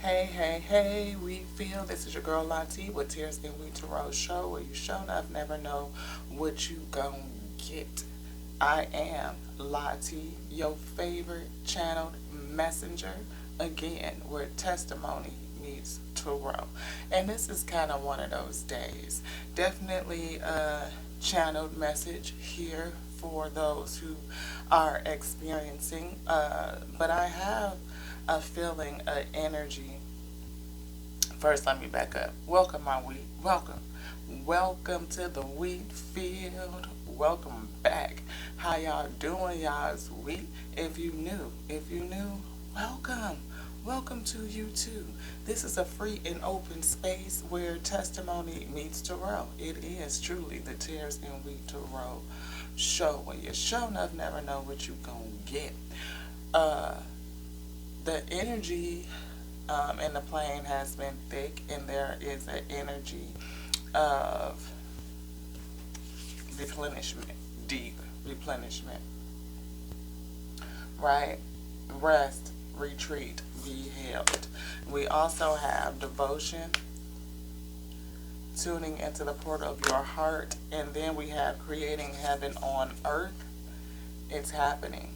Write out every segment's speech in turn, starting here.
Hey, hey, hey, we feel this is your girl Lati with Tears in We Tarot Show, where you show enough never know what you gon' get. I am Lati, your favorite channeled messenger, again, where testimony meets tarot. And this is kind of one of those days. Definitely a channeled message here for those who are experiencing, but I have a feeling, an energy. First, let me back up. Welcome, my wheat. Welcome. Welcome to the wheat field. Welcome back. How y'all doing, y'all's wheat? If you knew, welcome. Welcome to you too. This is a free and open space where testimony meets tarot. It is truly the Tears in Wheat Tarot show, where you show enough never know what you gonna get. Uh, the energy in the plane has been thick, and there is an energy of replenishment, deep replenishment, right? Rest, retreat, be held. We also have devotion, tuning into the portal of your heart, and then we have creating heaven on earth. It's happening.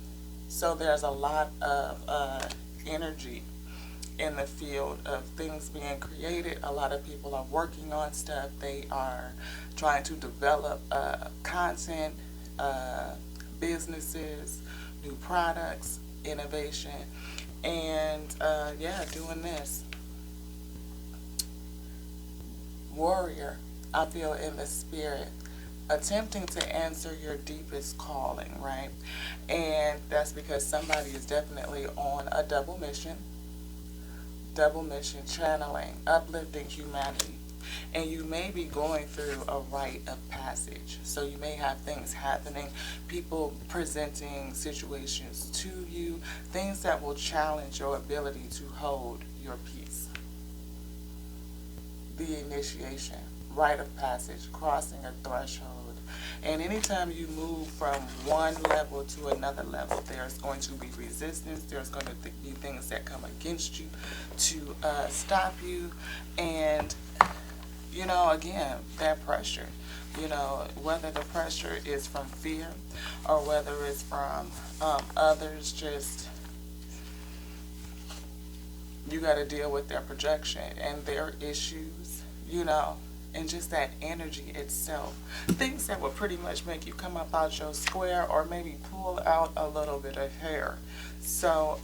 So there's a lot of energy in the field of things being created. A lot of people are working on stuff. They are trying to develop content, businesses, new products, innovation, and yeah, doing this. Warrior, I feel in the spirit, attempting to answer your deepest calling, right? And that's because somebody is definitely on a double mission, channeling, uplifting humanity. And you may be going through a rite of passage. So you may have things happening, people presenting situations to you, things that will challenge your ability to hold your peace. The initiation, rite of passage, crossing a threshold. And anytime you move from one level to another level, there's going to be resistance. There's going to be things that come against you to stop you. And, you know, again, that pressure, you know, whether the pressure is from fear or whether it's from others, just you got to deal with their projection and their issues, you know, and just that energy itself. Things that would pretty much make you come up out your square or maybe pull out a little bit of hair. So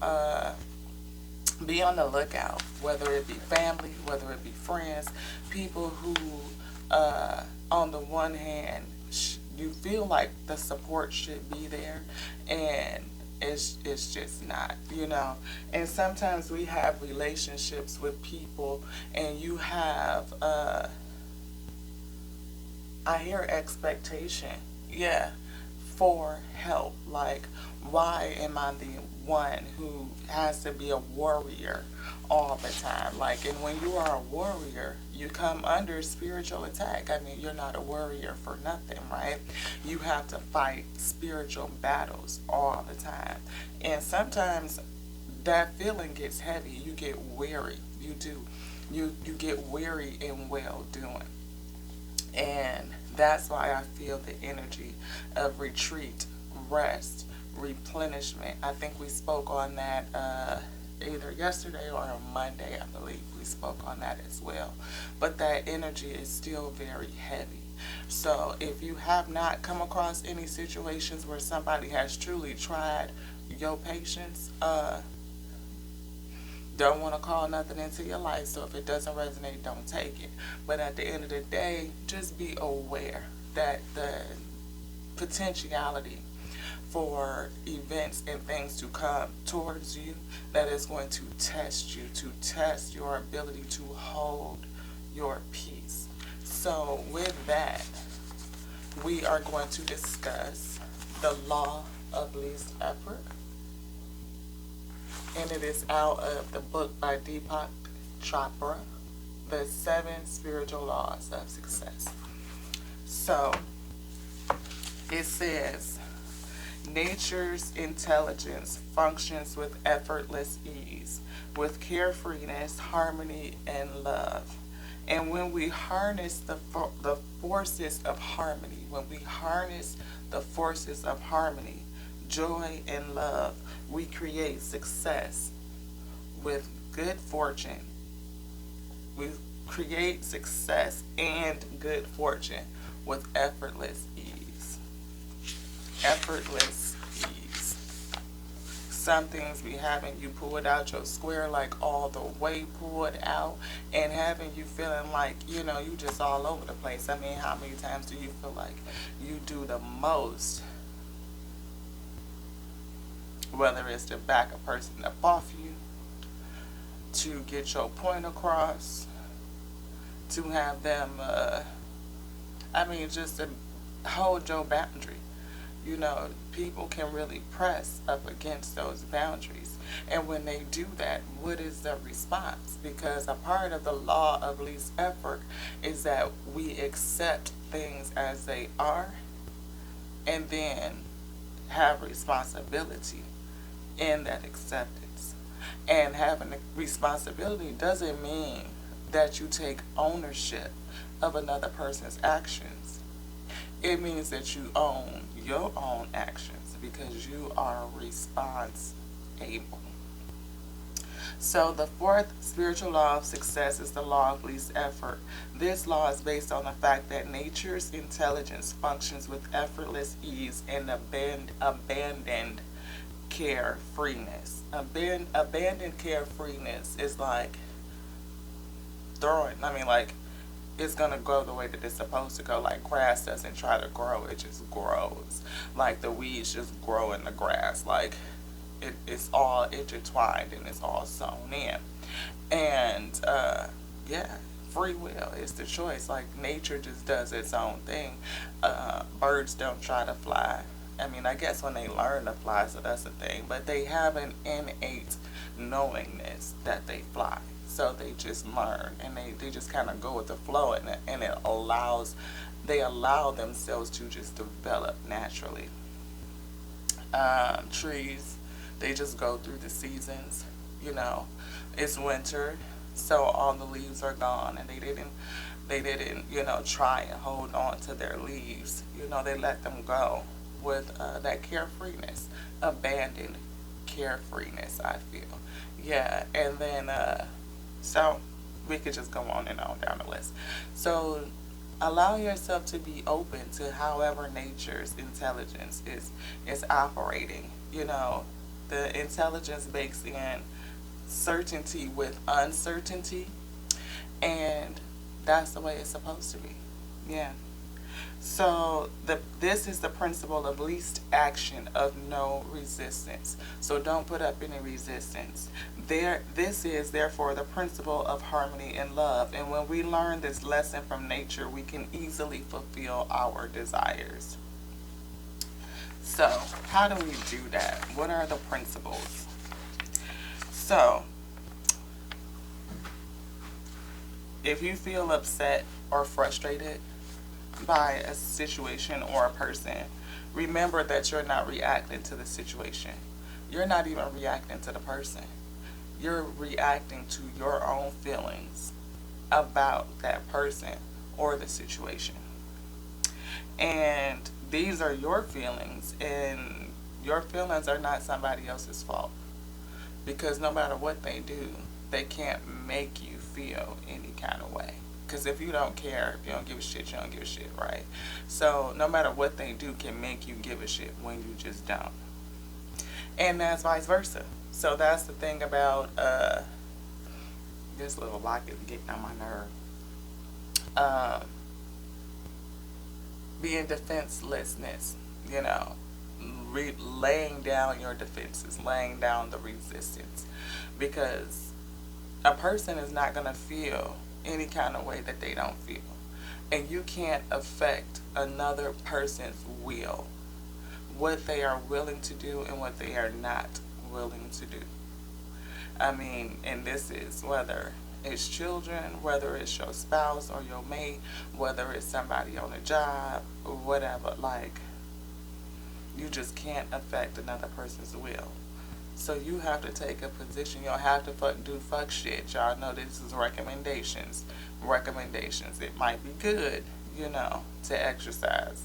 be on the lookout, whether it be family, whether it be friends, people who, on the one hand, you feel like the support should be there, and it's just not, you know. And sometimes we have relationships with people, and you have, I hear expectation, yeah, for help. Like, why am I the one who has to be a warrior all the time? Like, and when you are a warrior, you come under spiritual attack. I mean, you're not a warrior for nothing, right? You have to fight spiritual battles all the time. And sometimes that feeling gets heavy. You get weary. You do. You get weary in well doing. And that's why I feel the energy of retreat, rest, replenishment. I think we spoke on that either yesterday or on Monday, I believe we spoke on that as well. But that energy is still very heavy. So if you have not come across any situations where somebody has truly tried your patience, don't want to call nothing into your life, so if it doesn't resonate, don't take it. But at the end of the day, just be aware that the potentiality for events and things to come towards you, that is going to test you, to test your ability to hold your peace. So with that, we are going to discuss the law of least effort, and it is out of the book by Deepak Chopra, The 7 Spiritual Laws of Success. So, it says, Nature's intelligence functions with effortless ease, with carefreeness, harmony, and love. And when we harness the forces of harmony, when we harness the forces of harmony, joy, and love, we create success with good fortune. We create success and good fortune with effortless ease. Effortless ease. Some things be having you pull it out your square, like all the way pulled out, and having you feeling like, you just all over the place. I mean, how many times do you feel like you do the most, whether it's to back a person up off you, to get your point across, to have them, just to hold your boundary. People can really press up against those boundaries. And when they do that, what is the response? Because a part of the law of least effort is that we accept things as they are and then have responsibility in that acceptance. And having a responsibility doesn't mean that you take ownership of another person's actions. It means that you own your own actions because you are responsible. So the fourth spiritual law of success is the law of least effort. This law is based on the fact that nature's intelligence functions with effortless ease and abandoned carefreeness. Abandoned carefreeness is like it's going to grow the way that it's supposed to go. Like grass doesn't try to grow, it just grows. Like the weeds just grow in the grass. Like it's all intertwined and it's all sewn in. And free will is the choice. Like nature just does its own thing. Birds don't try to fly. I guess when they learn to fly, so that's the thing. But they have an innate knowingness that they fly. So they just learn and they just kind of go with the flow, and they allow themselves to just develop naturally. Trees, they just go through the seasons. It's winter, so all the leaves are gone, and they didn't try and hold on to their leaves. They let them go with that carefreeness, abandoned carefreeness, I feel. Yeah, and then so we could just go on and on down the list. So allow yourself to be open to however nature's intelligence is operating. The intelligence bakes in certainty with uncertainty, and that's the way it's supposed to be. Yeah. So this is the principle of least action, of no resistance. So don't put up any resistance. This is therefore the principle of harmony and love. And when we learn this lesson from nature, we can easily fulfill our desires. So how do we do that? What are the principles? So if you feel upset or frustrated by a situation or a person, remember that you're not reacting to the situation. You're not even reacting to the person. You're reacting to your own feelings about that person or the situation. And these are your feelings, and your feelings are not somebody else's fault. Because no matter what they do, they can't make you feel any kind of way. Because if you don't care, if you don't give a shit, you don't give a shit, right? So no matter what they do can make you give a shit when you just don't. And that's vice versa. So that's the thing about this little lock is getting on my nerve. Being defenselessness, laying down your defenses, laying down the resistance. Because a person is not going to feel any kind of way that they don't feel. And you can't affect another person's will, what they are willing to do and what they are not willing to do. And this is whether it's children, whether it's your spouse or your mate, whether it's somebody on a job, or whatever. Like, You just can't affect another person's will. So you have to take a position. You don't have to do fuck shit. Y'all know this is recommendations. Recommendations. It might be good, to exercise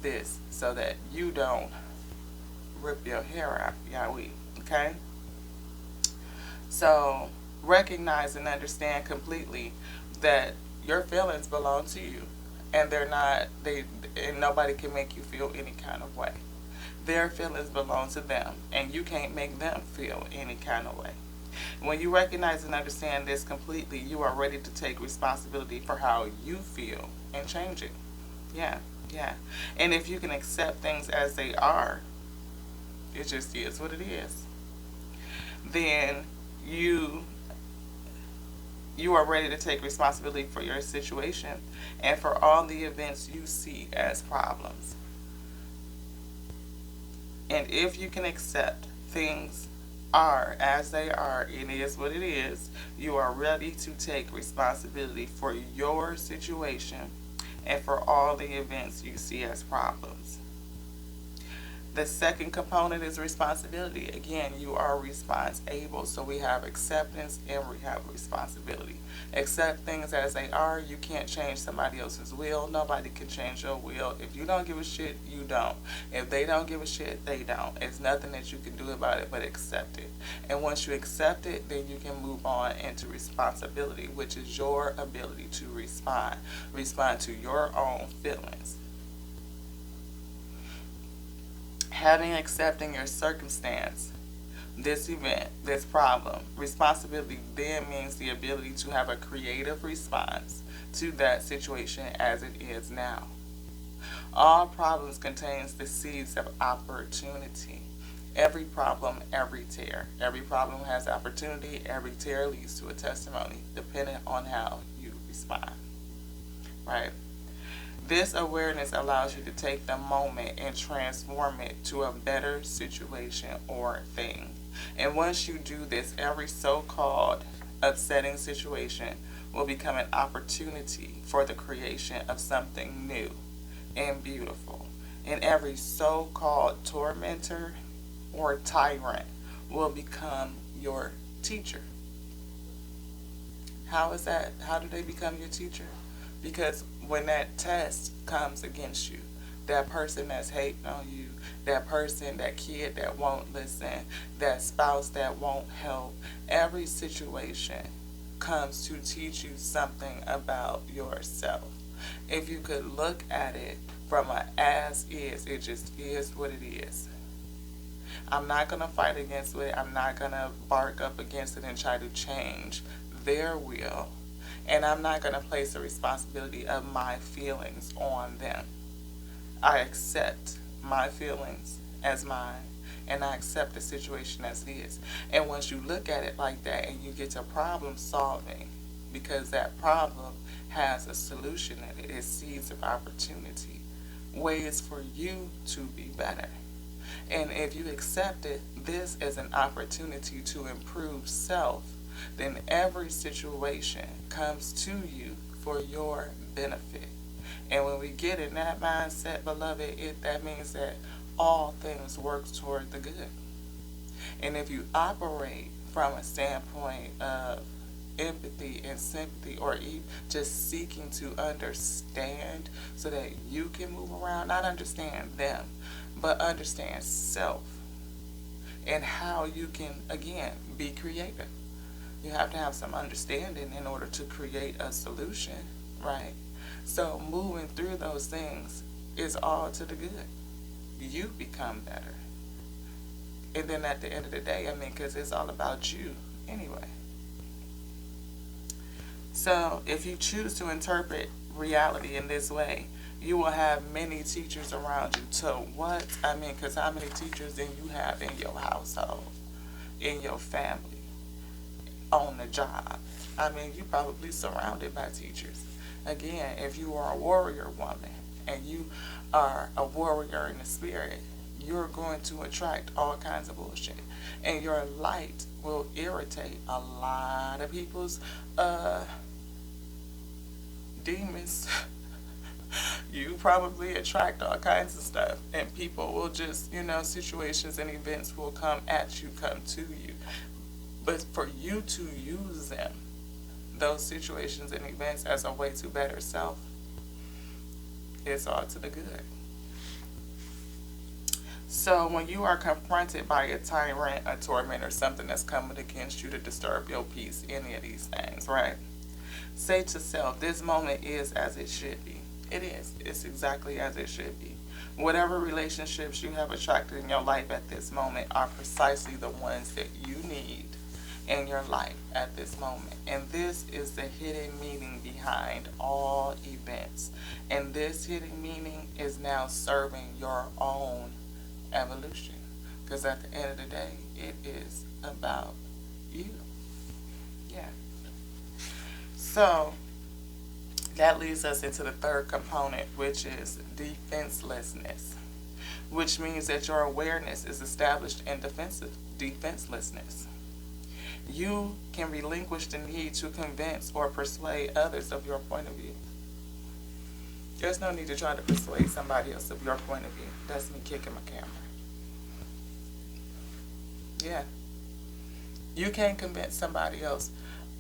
this so that you don't rip your hair out. Yeah, okay? So recognize and understand completely that your feelings belong to you, and and nobody can make you feel any kind of way. Their feelings belong to them, and you can't make them feel any kind of way. When you recognize and understand this completely, you are ready to take responsibility for how you feel and change it. Yeah, yeah. And if you can accept things as they are, it just is what it is, then you are ready to take responsibility for your situation and for all the events you see as problems. And if you can accept things are as they are, it is what it is, you are ready to take responsibility for your situation and for all the events you see as problems. The second component is responsibility. Again, you are responsible. So we have acceptance and we have responsibility. Accept things as they are. You can't change somebody else's will. Nobody can change your will. If you don't give a shit, you don't. If they don't give a shit, they don't. It's nothing that you can do about it but accept it. And once you accept it, then you can move on into responsibility, which is your ability to respond. Respond to your own feelings. Having accepting your circumstance, this event, this problem, responsibility then means the ability to have a creative response to that situation as it is now. All problems contains the seeds of opportunity. Every problem, every tear. Every problem has opportunity. Every tear leads to a testimony, depending on how you respond. Right? This awareness allows you to take the moment and transform it to a better situation or thing. And once you do this, every so-called upsetting situation will become an opportunity for the creation of something new and beautiful. And every so-called tormentor or tyrant will become your teacher. How is that? How do they become your teacher? Because when that test comes against you, that person that's hating on you, that person, that kid that won't listen, that spouse that won't help, every situation comes to teach you something about yourself. If you could look at it from an as is, it just is what it is. I'm not going to fight against it. I'm not going to bark up against it and try to change their will. And I'm not going to place the responsibility of my feelings on them. I accept my feelings as mine, and I accept the situation as it is. And once you look at it like that and you get to problem solving, because that problem has a solution in it, it's seeds of opportunity, ways for you to be better. And if you accept it, this is an opportunity to improve self, then every situation comes to you for your benefit. And when we get in that mindset, beloved, that means that all things work toward the good. And if you operate from a standpoint of empathy and sympathy, or even just seeking to understand so that you can move around, not understand them, but understand self and how you can, again, be creative. You have to have some understanding in order to create a solution, right? So moving through those things is all to the good. You become better. And then at the end of the day, because it's all about you anyway. So if you choose to interpret reality in this way, you will have many teachers around you. To what? Because how many teachers do you have in your household, in your family, on the job? You're probably surrounded by teachers. Again, if you are a warrior woman and you are a warrior in the spirit, you're going to attract all kinds of bullshit. And your light will irritate a lot of people's demons, You probably attract all kinds of stuff, and people will just, situations and events will come at you, come to you. But for you to use them, those situations and events, as a way to better self, it's all to the good. So when you are confronted by a tyrant, a tormentor, something that's coming against you to disturb your peace, any of these things, right? Say to self, this moment is as it should be. It is. It's exactly as it should be. Whatever relationships you have attracted in your life at this moment are precisely the ones that you need in your life at this moment. And this is the hidden meaning behind all events. And this hidden meaning is now serving your own evolution. Because at the end of the day, it is about you. Yeah. So that leads us into the third component, which is defenselessness, which means that your awareness is established in defenselessness. You can relinquish the need to convince or persuade others of your point of view. There's no need to try to persuade somebody else of your point of view. That's me kicking my camera. Yeah. You can't convince somebody else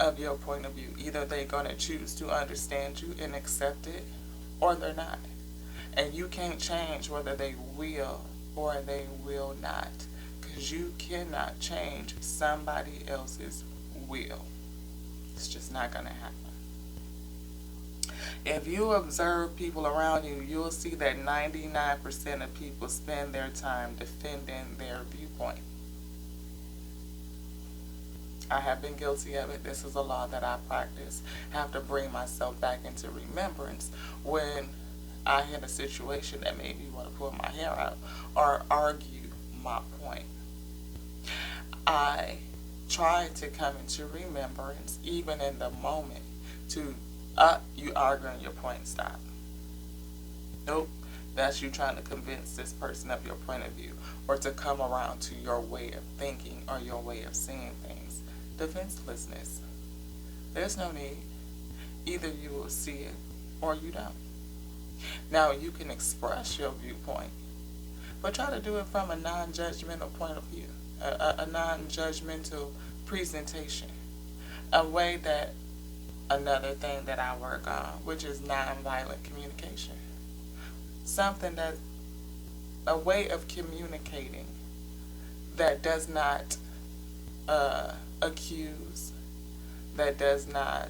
of your point of view. Either they're going to choose to understand you and accept it, or they're not. And you can't change whether they will or they will not. Because you cannot change somebody else's will. It's just not going to happen. If you observe people around you, you'll see that 99% of people spend their time defending their viewpoint. I have been guilty of it. This is a law that I practice. I have to bring myself back into remembrance when I hit a situation that made me want to pull my hair out or argue my point. I try to come into remembrance even in the moment to, you arguing your point, stop. Nope, that's you trying to convince this person of your point of view or to come around to your way of thinking or your way of seeing things. Defenselessness. There's no need. Either you will see it or you don't. Now, you can express your viewpoint, but try to do it from a non-judgmental point of view, a non-judgmental presentation, a way that, another thing that I work on, which is nonviolent communication. Something that, a way of communicating that does not accuse, that does not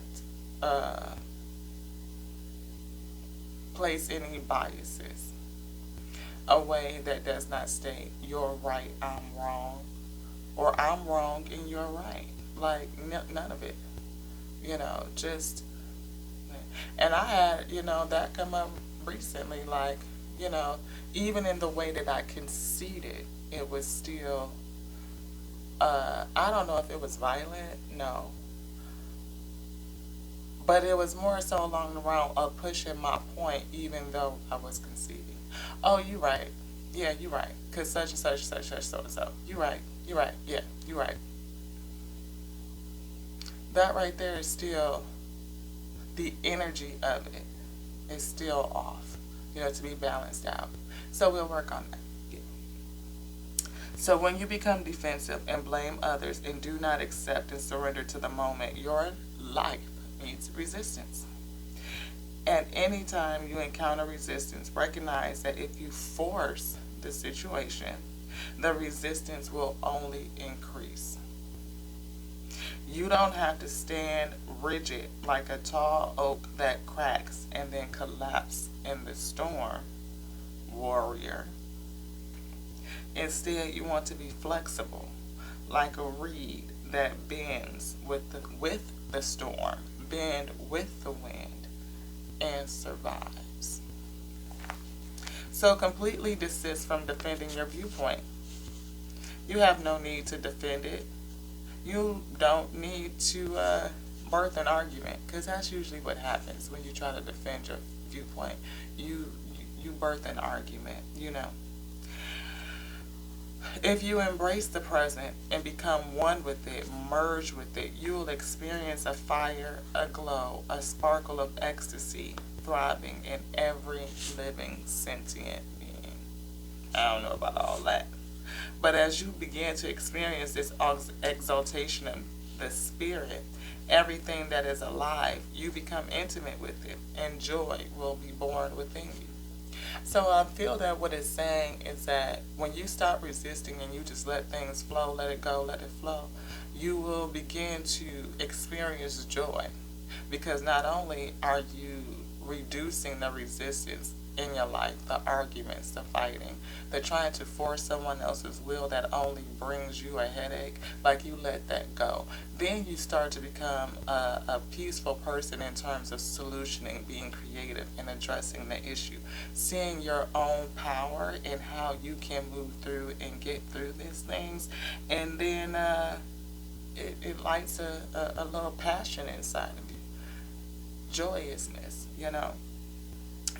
place any biases, a way that does not state you're right, I'm wrong, or I'm wrong and you're right. Like, none of it. Just, and I had, that come up recently, like, even in the way that I conceded, it was still, I don't know if it was violent, no. But it was more so along the route of pushing my point, even though I was conceding. Oh, you right. Yeah, you right. Because such and such, such, such, so and so. You right. You right. Yeah, you right. That right there is still, the energy of it is still off, to be balanced out. So we'll work on that. Yeah. So when you become defensive and blame others and do not accept and surrender to the moment, your life needs resistance. And anytime you encounter resistance, recognize that if you force the situation, the resistance will only increase. You don't have to stand rigid like a tall oak that cracks and then collapse in the storm, warrior. Instead, you want to be flexible like a reed that bends with the storm, bend with the wind, and survives. So completely desist from defending your viewpoint. You have no need to defend it. You don't need to birth an argument, because that's usually what happens when you try to defend your viewpoint. You birth an argument, If you embrace the present and become one with it, merge with it, you will experience a fire, a glow, a sparkle of ecstasy thriving in every living sentient being. I don't know about all that. But as you begin to experience this exaltation of the spirit, everything that is alive, you become intimate with it, and joy will be born within you. So I feel that what it's saying is that when you stop resisting and you just let things flow, let it go, let it flow, you will begin to experience joy. Because not only are you reducing the resistance in your life, the arguments, the fighting, the trying to force someone else's will that only brings you a headache, like you let that go. Then you start to become a peaceful person in terms of solutioning, being creative, and addressing the issue. Seeing your own power and how you can move through and get through these things. And then it lights a little passion inside of you. Joyousness, you know.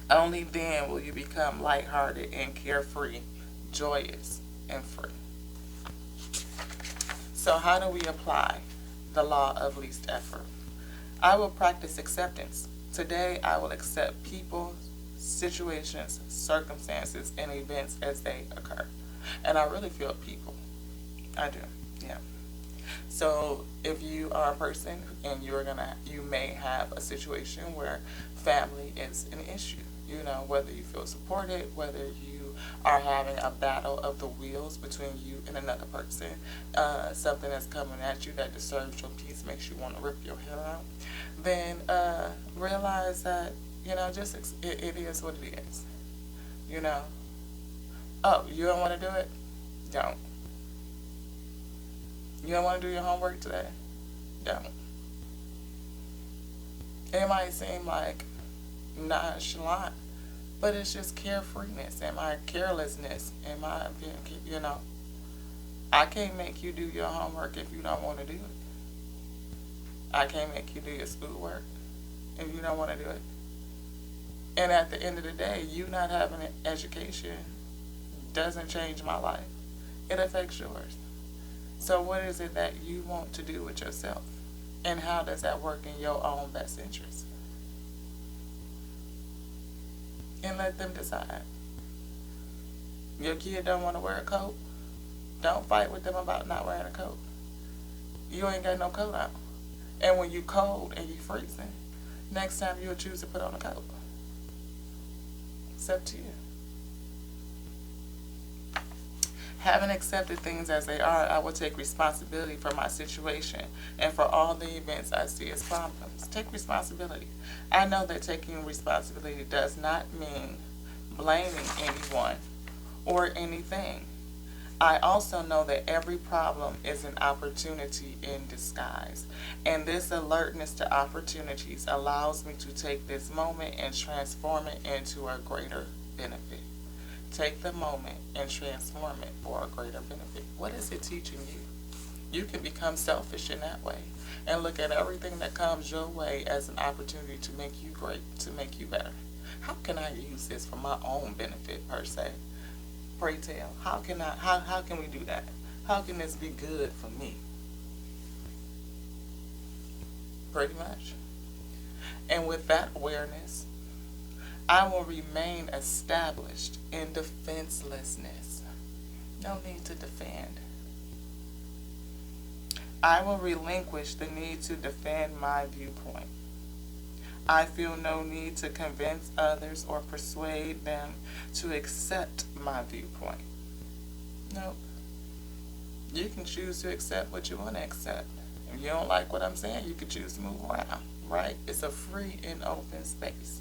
Only then will you become lighthearted and carefree, joyous and free. So how do we apply the law of least effort? I will practice acceptance. Today I will accept people, situations, circumstances, and events as they occur. And I really feel people. I do, yeah. So if you are a person and you may have a situation where family is an issue. You know, whether you feel supported, whether you are having a battle of the wheels between you and another person, something that's coming at you that disturbs your peace, makes you want to rip your hair out, then realize that, you know, just it is what it is. You know, oh, you don't want to do it? Don't. You don't want to do your homework today? Don't. It might seem like nonchalant, but it's just carefreeness and my carelessness and my, you know, I can't make you do your homework if you don't want to do it. I can't make you do your schoolwork if you don't want to do it. And at the end of the day, you not having an education doesn't change my life. It affects yours. So what is it that you want to do with yourself? And how does that work in your own best interest? And let them decide. Your kid don't want to wear a coat? Don't fight with them about not wearing a coat. You ain't got no coat on. And when you cold and you freezing, next time you'll choose to put on a coat. It's up to you. Having accepted things as they are, I will take responsibility for my situation and for all the events I see as problems. Take responsibility. I know that taking responsibility does not mean blaming anyone or anything. I also know that every problem is an opportunity in disguise, and this alertness to opportunities allows me to take this moment and transform it into a greater benefit. Take the moment and transform it for a greater benefit. What is it teaching you? You can become selfish in that way and look at everything that comes your way as an opportunity to make you great, to make you better. How can I use this for my own benefit per se? Pray tell. How can we do that? How can this be good for me? Pretty much. And with that awareness, I will remain established in defenselessness. No need to defend. I will relinquish the need to defend my viewpoint. I feel no need to convince others or persuade them to accept my viewpoint. Nope. You can choose to accept what you want to accept. If you don't like what I'm saying, you can choose to move around, right? It's a free and open space.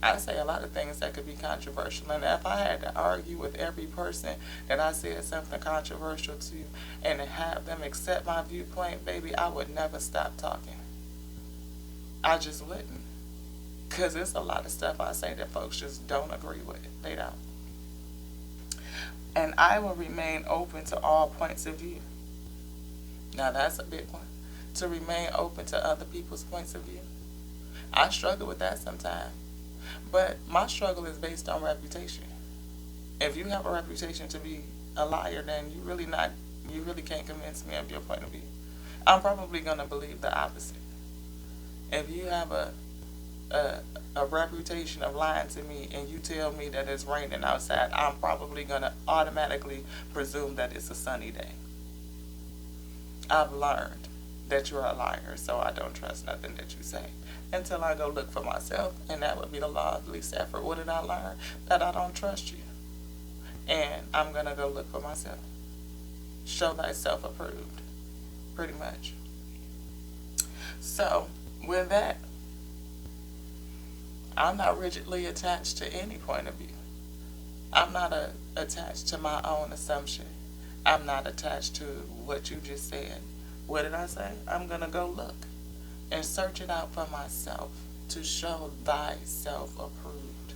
I say a lot of things that could be controversial, and if I had to argue with every person that I said something controversial to and have them accept my viewpoint, baby, I would never stop talking. I just wouldn't. Because there's a lot of stuff I say that folks just don't agree with. They don't. And I will remain open to all points of view. Now that's a big one. To remain open to other people's points of view. I struggle with that sometimes. But my struggle is based on reputation. If you have a reputation to be a liar, then you really can't convince me of your point of view. I'm probably going to believe the opposite. If you have a a, a reputation of lying to me and you tell me that it's raining outside, I'm probably going to automatically presume that it's a sunny day. I've learned that you're a liar, so I don't trust nothing that you say until I go look for myself, and that would be the law of least effort. What did I learn? That I don't trust you, and I'm going to go look for myself. Show thyself approved, pretty much. So, with that, I'm not rigidly attached to any point of view. I'm not attached to my own assumption. I'm not attached to what you just said. What did I say? I'm going to go look and search it out for myself to show thyself approved.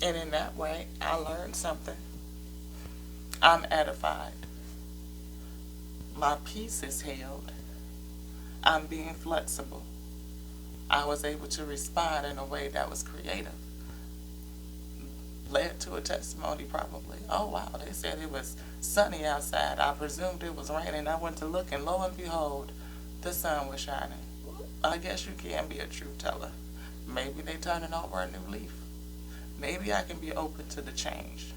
And in that way, I learned something. I'm edified. My peace is held. I'm being flexible. I was able to respond in a way that was creative. Led to a testimony probably. Oh wow, they said it was sunny outside. I presumed it was raining. I went to look and lo and behold, the sun was shining. I guess you can be a truth teller. Maybe they turning over a new leaf. Maybe I can be open to the change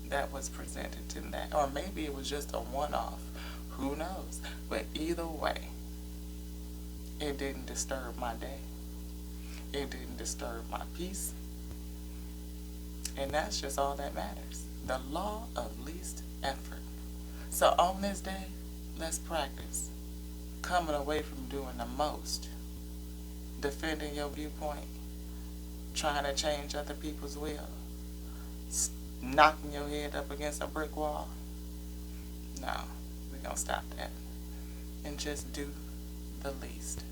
that was presented to that. Or maybe it was just a one-off. Who knows? But either way, it didn't disturb my day. It didn't disturb my peace. And that's just all that matters. The law of least effort. So on this day, let's practice coming away from doing the most. Defending your viewpoint. Trying to change other people's will. Knocking your head up against a brick wall. No, we're going to stop that. And just do the least.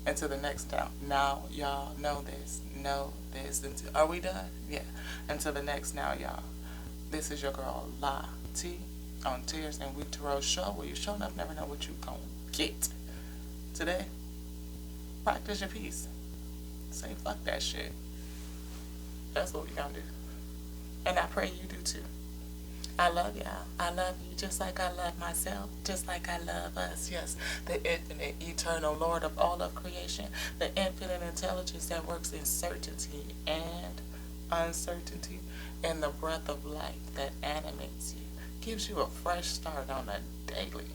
Until the next time. Now, y'all know this. Know this. Are we done? Yeah. Until the next now, y'all. This is your girl, La T, on Tears and Week to Rose Show, where you show enough never know what you gonna get. Today, practice your peace. Say fuck that shit. That's what we gonna do. And I pray you do too. I love y'all. I love you just like I love myself, just like I love us. Yes, the infinite, eternal Lord of all of creation, the infinite intelligence that works in certainty and uncertainty, and the breath of life that animates you, gives you a fresh start on a daily.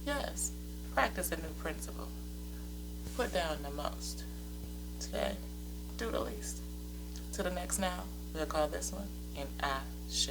Yes, practice a new principle. Put down the most. Today, do the least. To the next now, we'll call this one an Ashe.